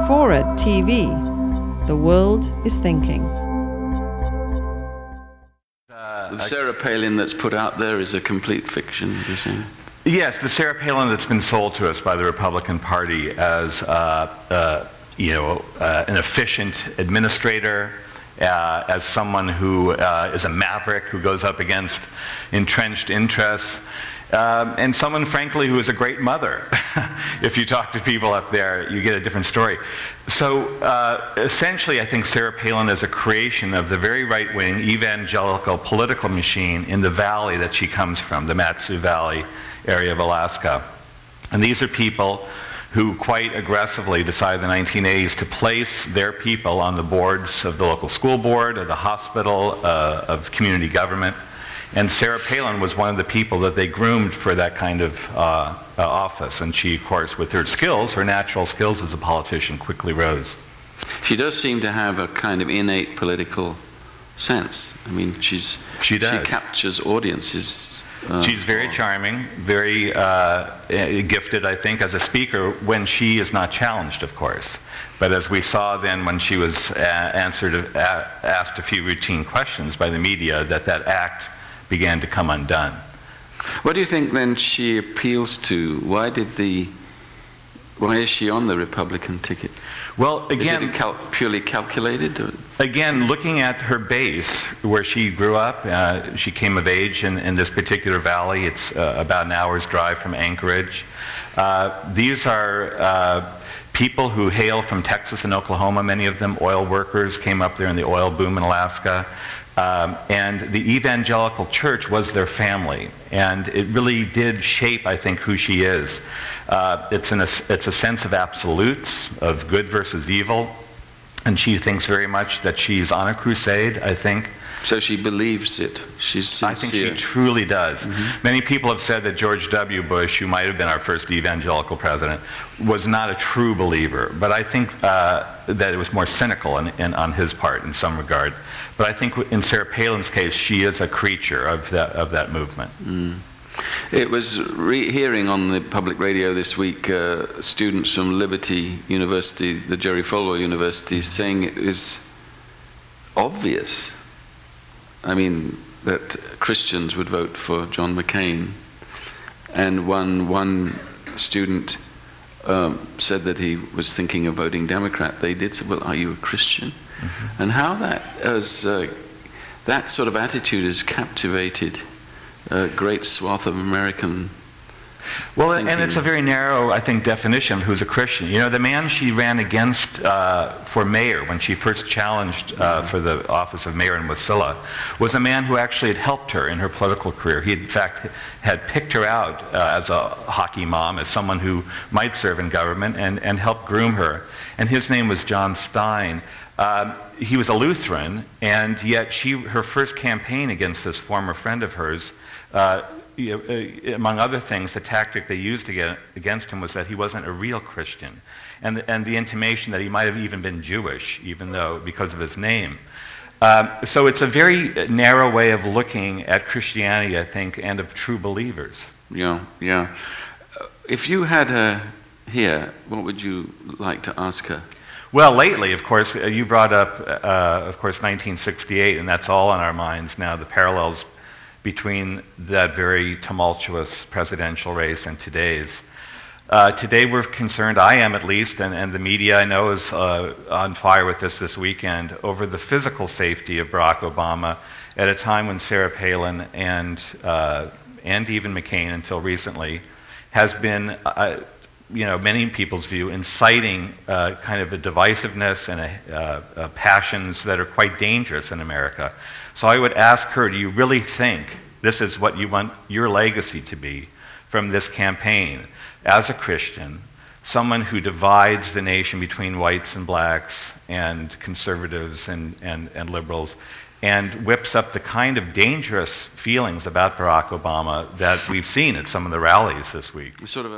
FORA.tv. The world is thinking. The Sarah Palin that's put out there is a complete fiction, you're saying? Yes, the Sarah Palin that's been sold to us by the Republican Party as an efficient administrator, as someone who is a maverick who goes up against entrenched interests, and someone, frankly, who is a great mother. If you talk to people up there, you get a different story. So essentially, I think Sarah Palin is a creation of the very right-wing evangelical political machine in the valley that she comes from, the Matsu Valley area of Alaska. And these are people who quite aggressively decided in the 1980s to place their people on the boards of the local school board, of the hospital, of community government. And Sarah Palin was one of the people that they groomed for that kind of office. And she, of course, with her skills, her natural skills as a politician, quickly rose. She does seem to have a kind of innate political sense. I mean, she captures audiences. She's very charming, very gifted, I think, as a speaker when she is not challenged, of course. But as we saw then when she was asked a few routine questions by the media, that act began to come undone. What do you think then she appeals to? Why is she on the Republican ticket? Well, again, is it purely calculated? Or? Again, looking at her base, where she grew up, she came of age in this particular valley. It's about an hour's drive from Anchorage. These are people who hail from Texas and Oklahoma, many of them oil workers, came up there in the oil boom in Alaska. And the evangelical church was their family, and it really did shape, I think, who she is. It's a sense of absolutes, of good versus evil, and she thinks very much that she's on a crusade, I think. So she believes it. She's sincere. I think she truly does. Mm-hmm. Many people have said that George W. Bush, who might have been our first evangelical president, was not a true believer. But I think that it was more cynical on his part in some regard. But I think in Sarah Palin's case, she is a creature of that movement. Mm. It was hearing on the public radio this week students from Liberty University, the Jerry Falwell University, saying it is obvious, I mean, that Christians would vote for John McCain. And one student said that he was thinking of voting Democrat. They did say, well, are you a Christian? Mm-hmm. And how that sort of attitude has captivated a great swath of American thinking. And it's a very narrow, I think, definition of who's a Christian. You know, the man she ran against for mayor when she first challenged for the office of mayor in Wasilla was a man who actually had helped her in her political career. He, in fact, had picked her out as a hockey mom, as someone who might serve in government, and helped groom her. And his name was John Stein. He was a Lutheran, and yet her first campaign against this former friend of hers, among other things, the tactic they used against him was that he wasn't a real Christian, and the intimation that he might have even been Jewish, even though because of his name. So it's a very narrow way of looking at Christianity, I think, and of true believers. Yeah, yeah. If you had her here, what would you like to ask her? Well, lately, of course, you brought up, of course, 1968, and that's all on our minds now, the parallels between that very tumultuous presidential race and today's. Today we're concerned, I am at least, and the media I know is on fire with this weekend, over the physical safety of Barack Obama at a time when Sarah Palin and even McCain until recently has been, many people's view, inciting kind of a divisiveness and passions that are quite dangerous in America. So I would ask her, do you really think this is what you want your legacy to be from this campaign? As a Christian, someone who divides the nation between whites and blacks and conservatives and liberals, and whips up the kind of dangerous feelings about Barack Obama that we've seen at some of the rallies this week. Sort of